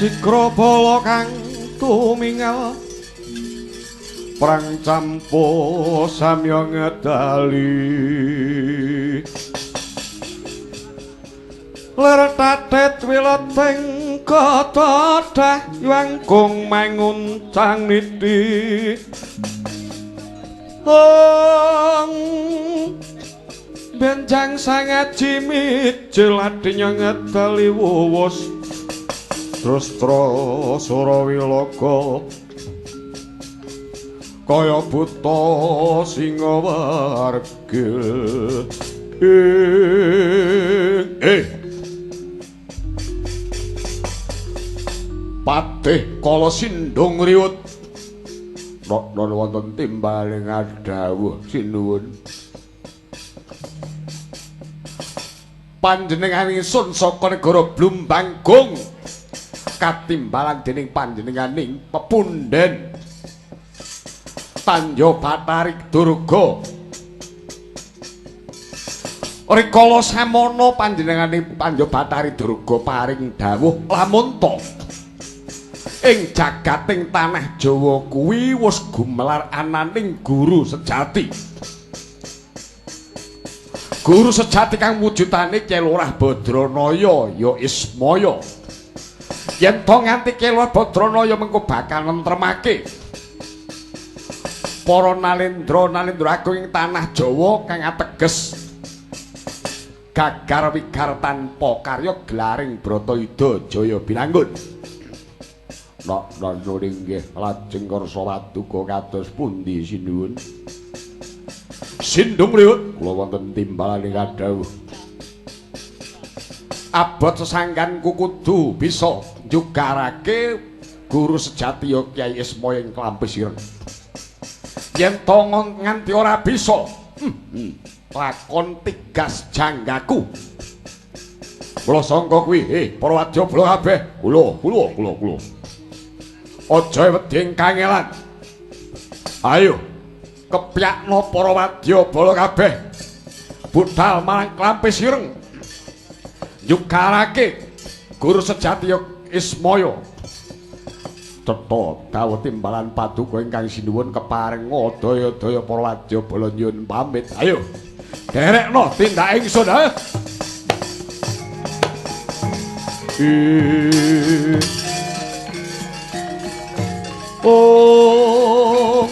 sikra bala kang tumingal prang campuh samya ngedali ler tatet wileteng katadah wangkung manguncang niti benjang sangat jimit jeladinya ngedali wuwus terus Surawiloka kaya buta singa wargil Patih Kala Sindung riwut non wonten timbaling adawuh sinuwun panjenengan ingsun saka negara Blumbanggung katimbalan dening panjenenganing pepunden Tanjo Batari Durga rikala samono panjenenganing Tanjo Batari Durga paring dawuh lamun to ing jagating tanah Jawa kuwi wis gumelar ananing guru sejati. Guru sejati kang wujudane Kyai Lurah Badranaya ya Ismaya. Yen to nganti Kyai Lurah Badranaya mengko bakal nentremake para nalendra agung ing tanah Jawa kang ateges gagar wigar tanpa karya glaring Bratayuda Jaya binanggun. Nok nuring nggih lajeng karsa waduka kados pundi sinuwun? Sindung riwut kula wonten timbalan kadhawuh. Abot sesangganku kudu bisa njugarake guru sejati ya Kyai Ismaya ing Klampis Ireng. Yen to nganti ora bisa, lakon tigas janggaku. Kula sangka kuwi, para wadyabala kabeh, kula. Aja wedi kangelan. Ayo kepyakno para wadyabala kabeh budhal marang Klampis Ireng. Nyukarake guru sejati Ismaya. Cetha dawuh timbalan paduka ingkang sinuwun keparing daya-daya para wadyabala nyuwun pamit. Ayo derekno tindak ingsun ha. Oh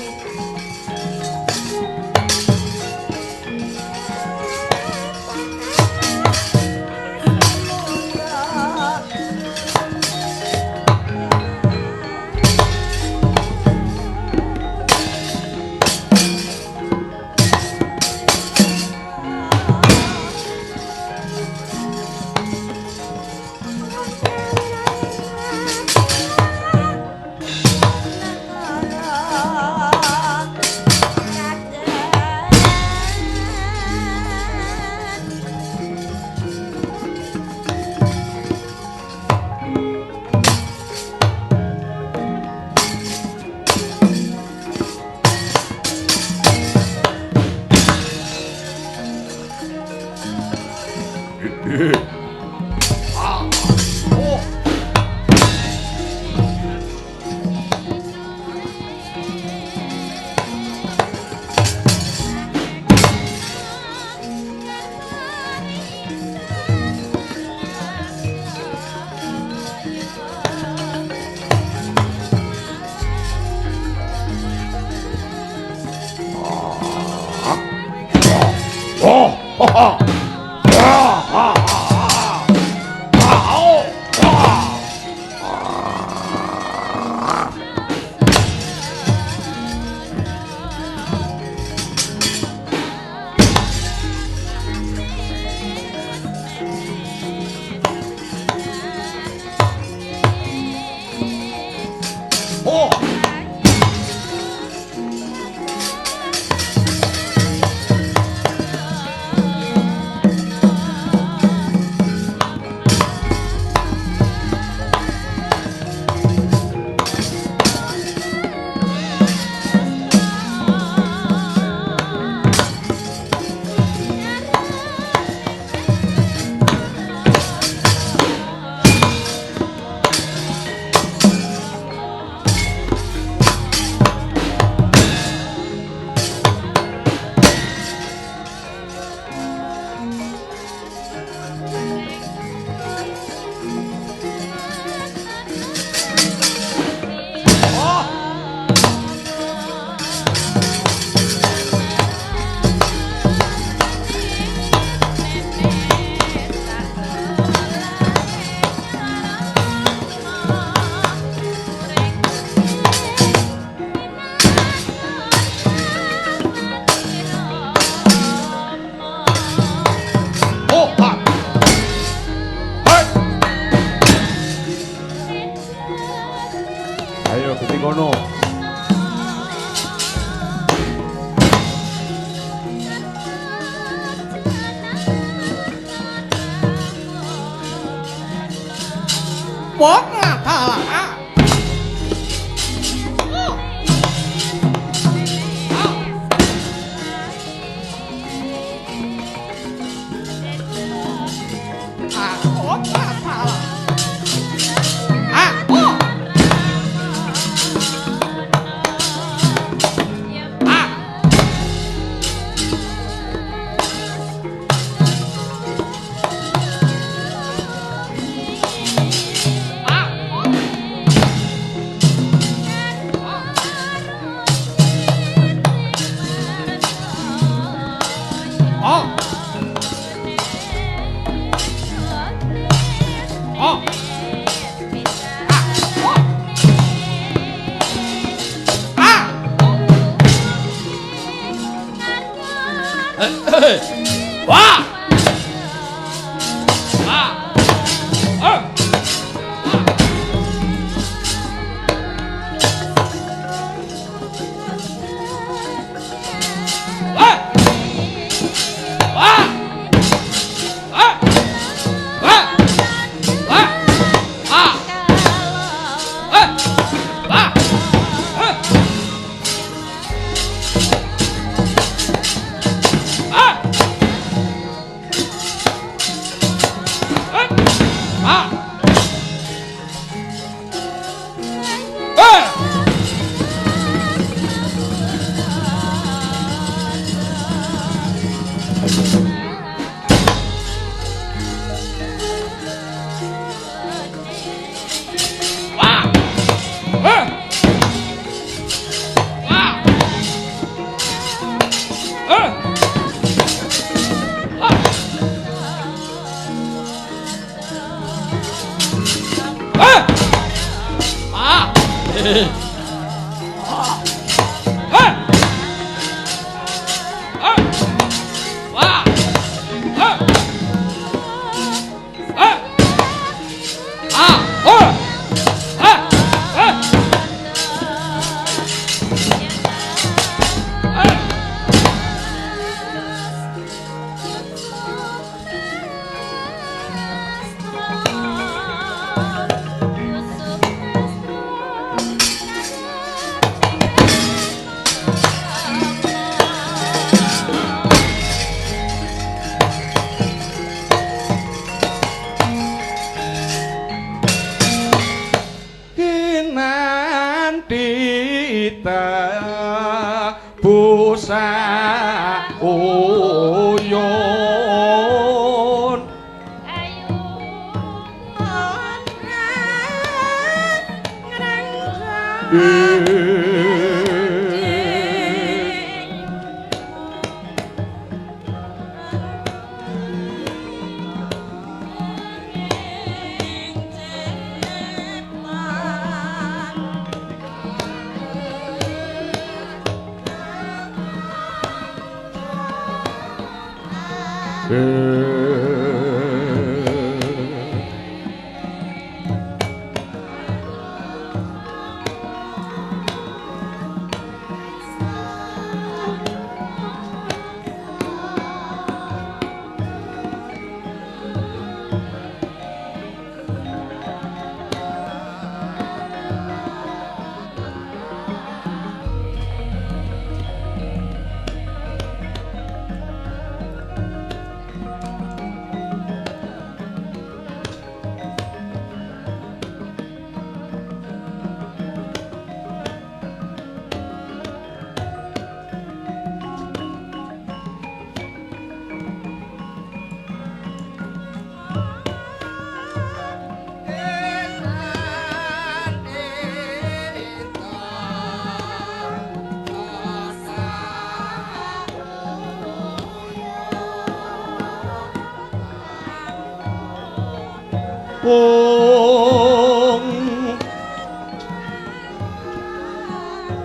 Bok ngatalah.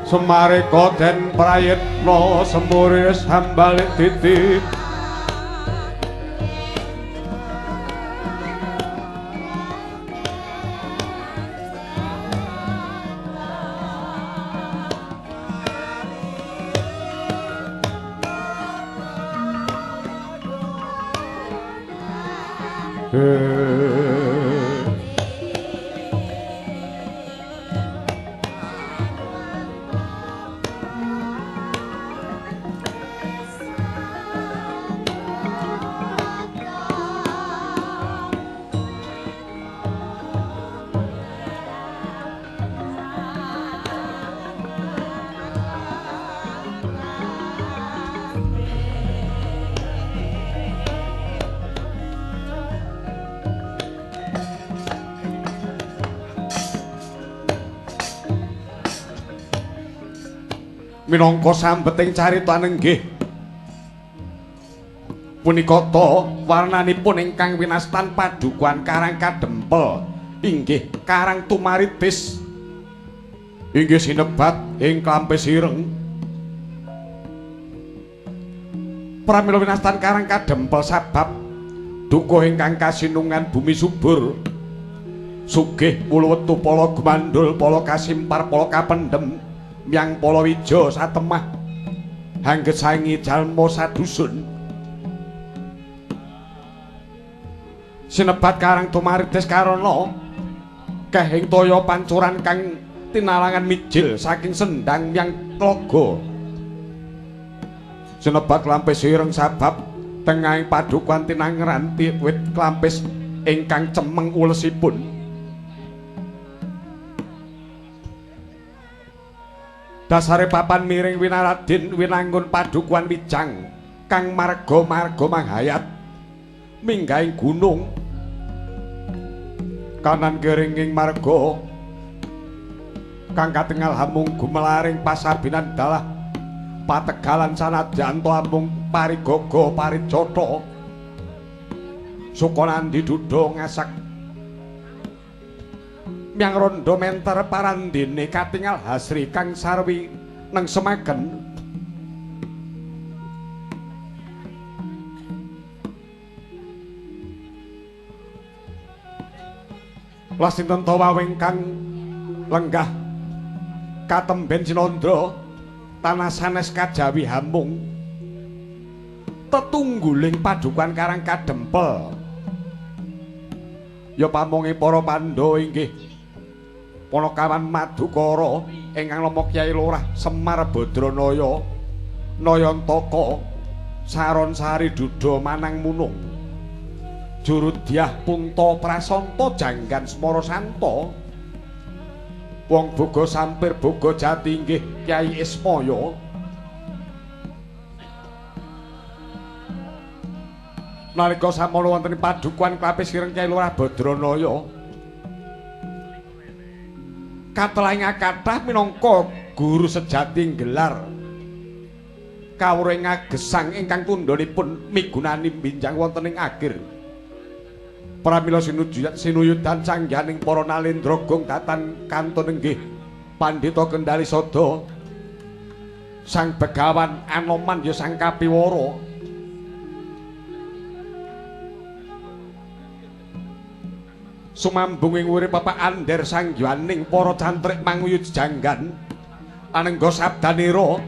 Semareka den prayitna semure sambalik titip minangka sambeting carita nenggih punika ta warnanipun ingkang winastan padukuhan Karang Kadempel inggih Karang Tumaritis inggih sinebat ing Klampis Ireng. Pramila winastan Karang Kadempel sabab dukuh ingkang kasinungan bumi subur sugih wuluwetu pala gumandul pala kasimpar pala kapendhem miyang pala wija satemah hanggesangi jalma sadusun. Sinebat Karang Tumaritis karana kehing toya pancuran kang tinalangan mijil saking sendang yang tlaga. Sinebat Klampis Ireng sabab tengahing padukuhan tinangeran wit klampis ingkang cemeng ulesipun. Dasare papan miring Winaradin winanggun padukuhan wijang kang marga-marga manghayat minggahing gunung kanan kiringing marga kang katingal hamung gumelaring pasabinan dalah pategalan sanadyan to amung parigaga paricata sukanandi dudha ngasak miyang randha menter parandene katingal hasri kang sarwi nengsemaken Lasinten tawawing kang lenggah katemben Cinandra tanah sanes kajawi hamung tetungguling padukuhan Karang Kadempel ya pamungi para Pandhawa inggih Panakawan Madukara ingkang nama Kyai Lurah Semar Badranaya Nayantaka Saron Sari Duda Manang Munung Jurudyah Punta Prasanta Janggan Smara Santa Wong Boga Sampir Boga Jati inggih Kyai Ismaya nalika samana wonten padukuhan Klampis Ireng Kyai Lurah Badranaya katelaing kathah minangka guru sejati gelar kawruh ngagesang ingkang tundhonipun migunani binjang wonten ing akhir pramila sinuyudan sangganing para nalendra gong datan kantun inggih Pandhita Kendali Sada Sang Begawan Anoman ya Sang Kapiwara sumambunging urip Bapak Ander Sanggyaning para cantrik manguyut janggan anengga sabdanira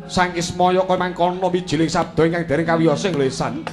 Sang Ismaya kaya mangkono wijiling sabda ingkang dereng kawiyosing lesan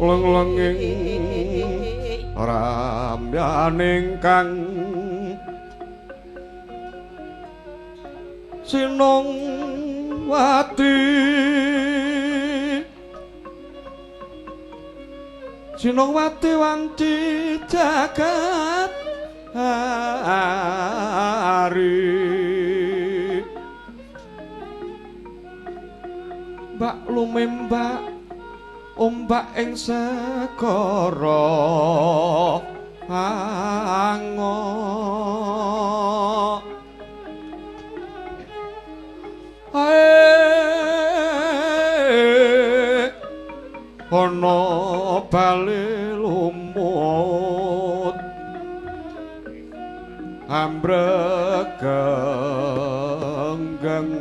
leng-lenging ramyaning kang sinong wati wanci jagat hari mbak lumembak ombak ing segara ango ana bali lumut ambregenggeng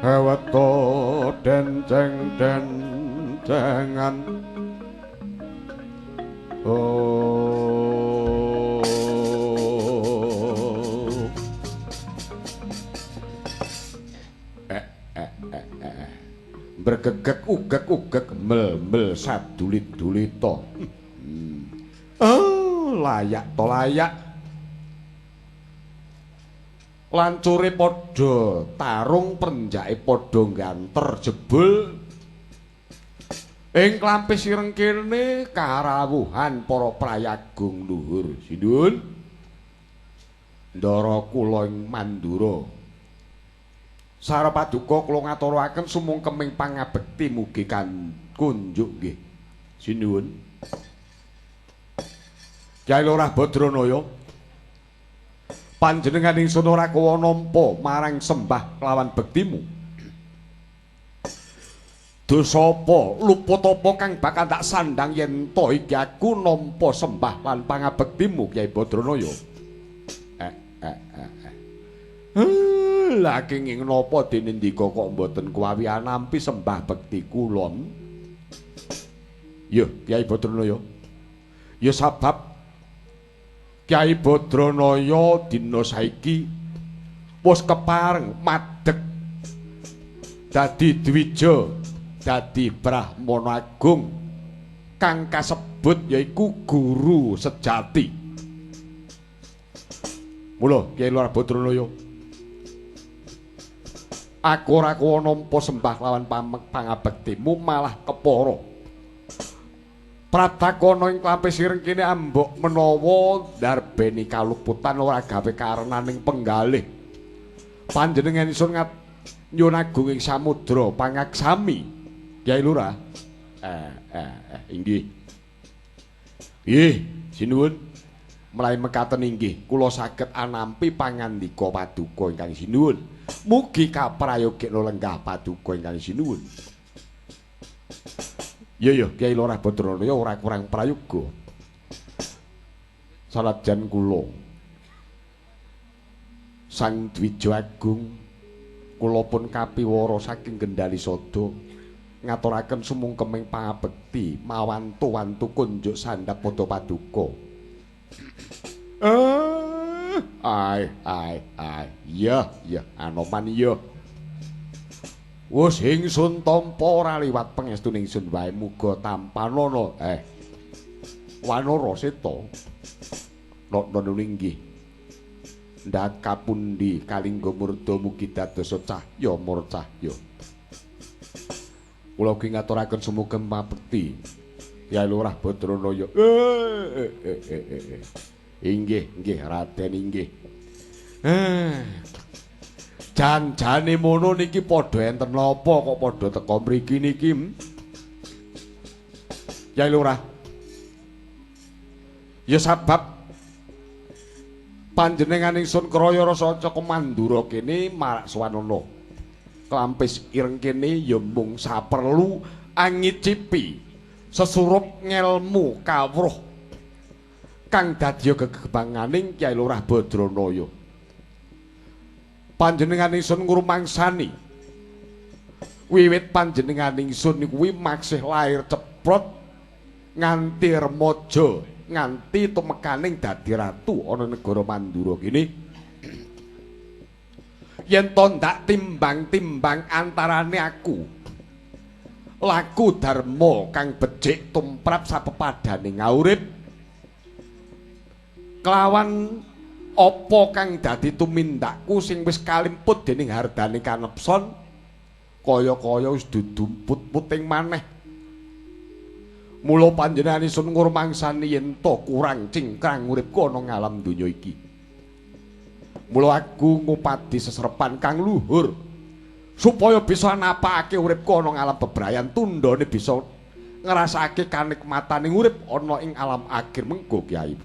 hawato dencengan oh bergegek ugek mel sadulit-dulita layak to layak lancure padha tarung prenjake padha ganter jebul ing klampis ireng kene karawuhan para prayagung luhur Sinun ndara kula ing Mandura Sara paduka kula ngaturaken sumungkeming pangabekti mugi kunjuk nggih Sinuwun Kyai Lurah Badranaya panjenengan ingsun ora kawa nampa marang sembah kelawan bektimu dosa apa luput apa kang bakal tak sandang yen to iki aku nampa sembah lan pangabektimu Kyai Badranaya Lah kenging napa dene ndika kok mboten kuwawi nampi sembah bekti kula? Yo, Kyai Badranaya. Ya sabab Kyai Badranaya dina saiki wis kepareng madeg dadi dwija, dadi Brahmana Agung kang kasebut yaiku guru sejati. Mula Kyai Lurah Badranaya aku ora kuwa nampa sembah lawan pangabektimu malah kepara. Pratakana ing klampis ireng kene ambok menawa ndarbeni kaluputan ora gawe karenaning penggalih. Panjenengan isun nyuwun agung ing samudra pangaksami. Kyai Lurah. Inggih. Nggih, sinuwun. Mlayu mekaten inggih kula saged anampi pangandika paduka ingkang sinuwun. Mugi kaprayogekna lenggah paduka ingkang sinuwun. Ya Kyai Lurah Badranaya ora kurang prayoga. Salajan kula Sang Dwija Agung kula pun kapiwara saking Gendali Sada ngaturaken sumungkeming pangabekti mawantu-wantu kunjuk sandhap pada paduka. Ya, Anoman ya. Wis ingsun tampa ora liwat pangestune ingsun wae muga tampanana. Wanara seta. Nana inggih. Ndak kapundi kalingga murda mugi dados cahya murcahya. Kula ugi ngaturaken sumugem pabekti Kyai Lurah Badranaya. Inggih Raden inggih. Jan-jane mono niki padha enten napa kok padha teka mriki niki? Kyai Lurah. Ya sabab panjenengan ingsun kraya rasa Caka Mandura kene marak swanana. Klampis ireng kene ya mung saperlu angicipi sesurup ngelmu kawruh kang dadi gegebanganing Kyai Lurah Badranaya. Panjenengan ingsun ngrumangsani wiwit panjenengan ingsun kuwi maksih lair ceprot nganti remaja nganti tumekaning dadi ratu ana negara Mandura kene. Yen to ndak timbang-timbang antarane aku laku dharma kang becik tumrap sapepadaning ngaurip kelawan apa kang dadi tumindakku sing wis kalimput dening hardane kanepson kaya-kaya wis dudumput puting maneh mula panjenenganipun ngurmangsani yen to kurang cingkrang uripku ana ngalam donya iki mula aku ngupadi seserepan kang luhur supaya bisa napakake uripku ana ngalam bebrayan tundane bisa ngrasakake kanikmataning urip ana ing alam akhir mengko Kyai.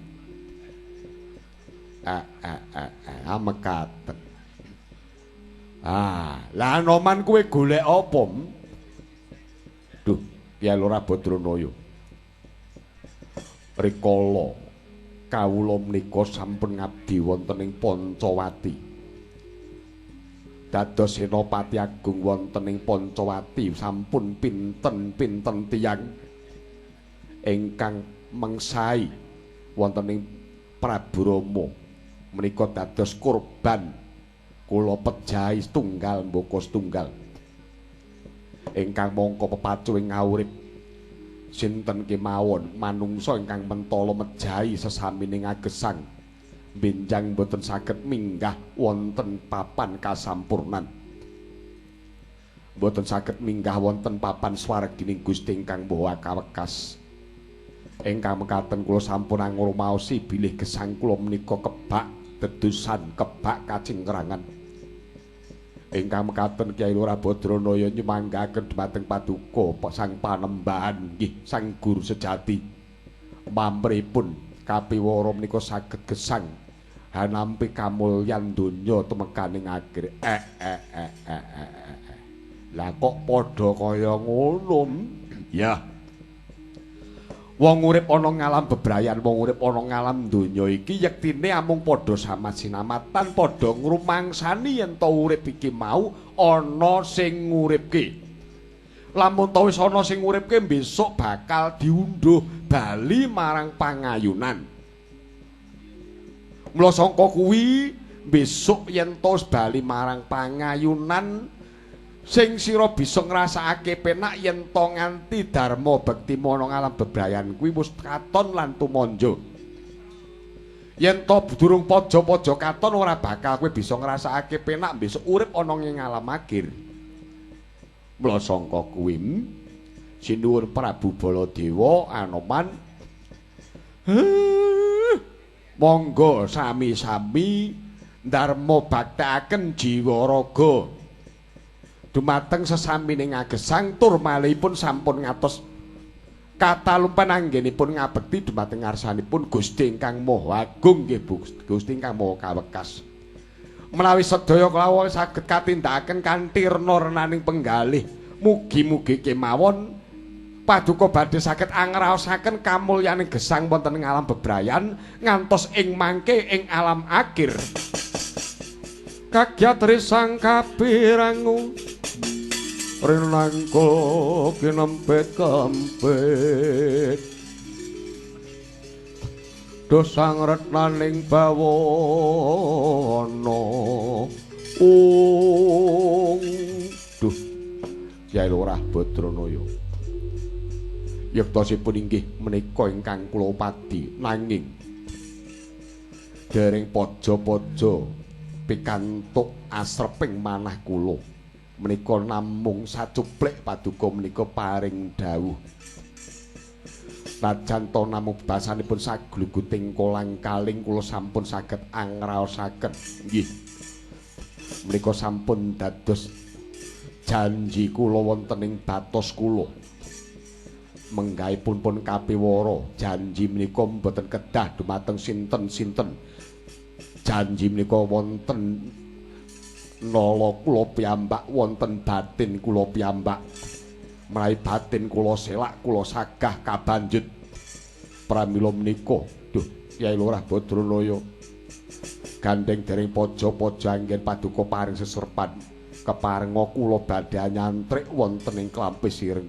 Mekaten. Lah Anoman kowe golek apa? Duh, Kyai Lurah Badranaya. Rikala kawula menika sampun ngabdi wonten ing Pancawati. Dados Senopati Agung wonten ing Pancawati sampun pinten-pinten tiyang ingkang mengsahi wonten ing Prabu Rama menika dados kurban kula pejahi setunggal mboko setunggal ingkang mangka pepacu ing ngawurip sinten kemawon manungsa ingkang mentala mejahi sesamining agesang benjang boten saged minggah wonten papan kasampurnan boten saged minggah wonten papan swargining Gusti ingkang Maha Kawekas ingkang mekaten kula sampun ngrumaosi bilih gesang kula menika kebak dedusan kebak kacingkrangan ingkang mekaten Kyai Lurah Badranaya nyumanggaken dhumateng paduka sang panembahan nggih sang guru sejati pamripun kapiwara menika saged gesang hanampi kamulyan donya tumekaning akhir lah kok padha kaya ngono ya wong urip ana ngalam bebrayan wong urip ana ngalam donya iki yektine amung padha samasinamatan padha ngrumangsani yen to urip iki mau ana sing nguripke lamun to wis ana sing nguripke besok bakal diundhuh bali marang pangayunan mula sangka kuwi besok yen to bali marang pangayunan sing sira bisa ngrasakake penak yen to nganti dharma bekti ana ngalam bebrayan kuwi wis katon lan tumanja. Yen to durung paja-paja katon ora bakal kowe bisa ngrasakake penak besok urip ana ing alam akhir. Mula sangka kuwi sinuwun Prabu Baladewa Anoman monggo sami-sami dharma baktekaken jiwa raga dumateng sesamining agesang tur malihipun sampun ngatos katalumpan anggenipun ngabekti dumateng ngarsanipun Gusti ingkang Maha Agung nggih Gusti ingkang Maha Kawekas menawi sedaya kawula saged katindakaken kanthi rena-renaning penggalih mugi-mugi kemawon paduka badhe saged angraosaken kamulyaning gesang wonten ing alam bebrayan ngantos ing mangke ing alam akhir kagyat risang kapirangu rinangkul kinempit-kempit dosang retnaning bawana duh Kyai Lurah Badranaya yektosipun inggih menika ingkang kula padi nanging dereng paja-paja pikantuk asreping manah kula menika namung sacuplek paduka menika paring dawuh najan to namung basanipun sagluguting kolang kaling kula sampun saged angraosaken nggih menika sampun dados janji kula wonten ing batos kula menggaipun pun kapiwara janji menika mboten kedah dumateng sinten-sinten janji menika wonten nala kula piyambak wonten batin kula piyambak mrai batin kula selak kula sagah kabanjut pramila menika duh Kyai Lurah Badranaya gandeng dereng paja-paja anggen paduka paring seserpan keparenga kula badhe nyantrik wonten ing klampis ireng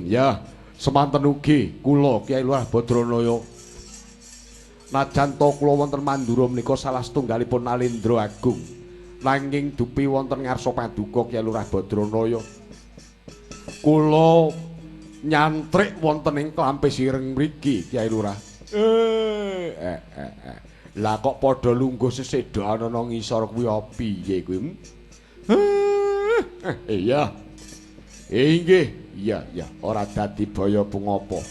ya semanten ugi kula Kyai Lurah Badranaya najan to kula wonten Mandura menika salah setunggalipun Nalendra Agung nanging dupi wonten ngarsa paduka Kyai Lurah Badranaya. Kula nyantrik wonten ing Klampis Ireng mriki Kyai Lurah. Lah kok padha lungguh sesedhok ana ngisor kuwi piye kuwi? Iya. Inggih, iya, ora dadi baya pungapa.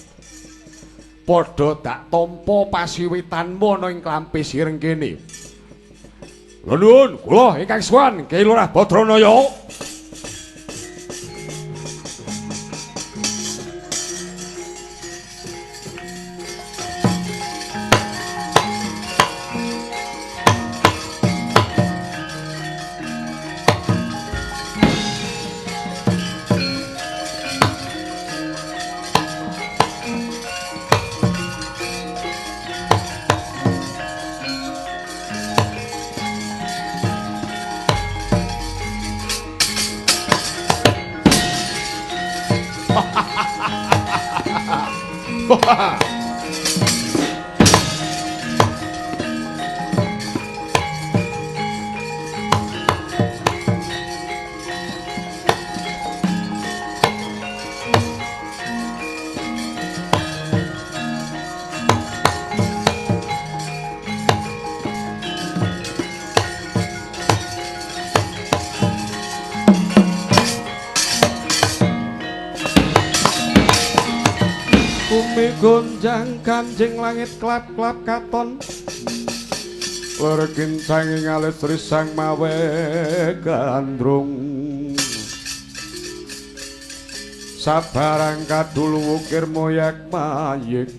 Padha dak tampa pasiwitanmu ana ing Klampis Ireng kene. Nuwun, kula ingkang sowan Kyai Lurah Badranaya. Gonjang kanjeng langit klap-klap katon Lerekin sanging alis risang mawe gandrung Sabarang kadul wukir moyak mayik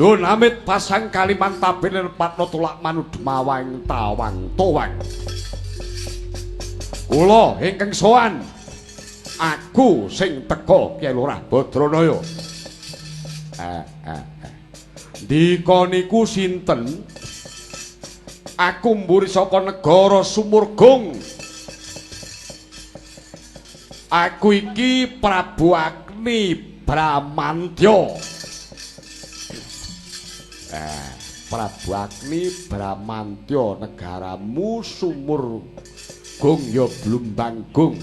Dun amit pasang kaliman tabin patno tulak manud mawang tawang towang Kula ingkang sowan aku sing teka Kyai Lurah Badranaya Dika niku sinten? Aku mburi saka negara Sumurgung. Aku iki Prabu Agni Bramantya. Prabu Agni Bramantya negaramu Sumurgung ya Blumbanggung.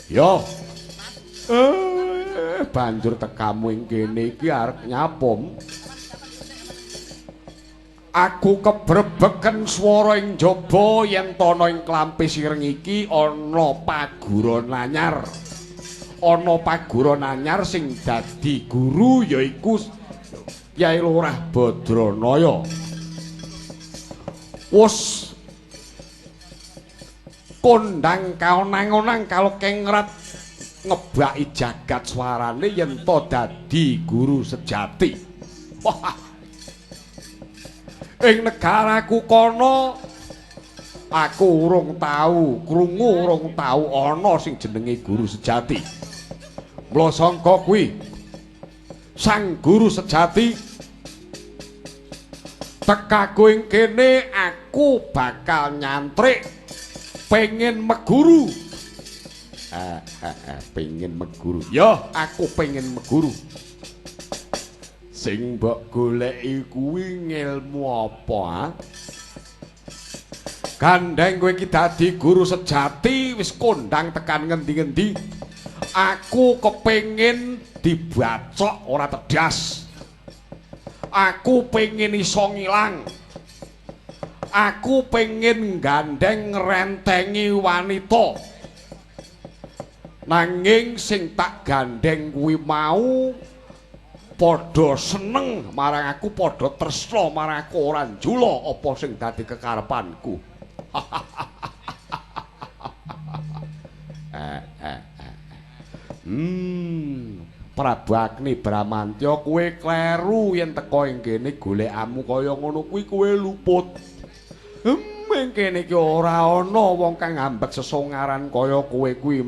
Ya. Banjur tekamu ing kene iki arep nyapom. Aku kebrebeken swara ing jaba yen ana ing Klampis Ireng iki ana paguron anyar. Ana paguron anyar sing dadi guru yaiku Kyai Lurah Badranaya. Wus kondang kaonang-onang kalau kengrat ngebaki jagat swarane yen to dadi guru sejati. Wah. Ing negaraku kono aku urung tau krungu urung tau ana sing jenenge guru sejati. Mula sangka kuwi sang guru sejati tekaku ing kene aku bakal nyantrik pengen meguru. Pengen meguru. Ya, aku pengen meguru. Sing mbok goleki kuwi ngilmu apa? Gandeng kowe iki dadi guru sejati wis kondang tekan ngendi-ngendi. Aku kepengin dibacok ora tedas. Aku pengen iso ngilang. Aku pengen gandeng ngrentengi wanita. Nanging sing tak gandeng kuwi mau padha seneng marang aku, padha tresna marang aku, ora njula apa sing dadi kekarepanku. Prabu Agni Bramantya, kowe kleru yen teka ing kene golekamu kaya ngono kuwi kowe luput. Ing kene iki ora ana wong kang hambek sesongaran kaya kowe kuwi.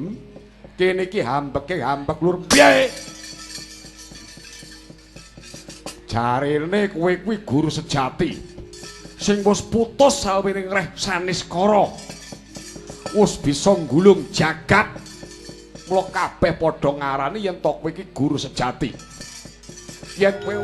Kene iki hambeke hambek lur piye? Jarene kowe kuwi guru sejati sing wis putus sawiring reh saniskara, wis bisa nggulung jagat. Mula kabeh padha ngarani yen to kowe iki guru sejati. Yen kowe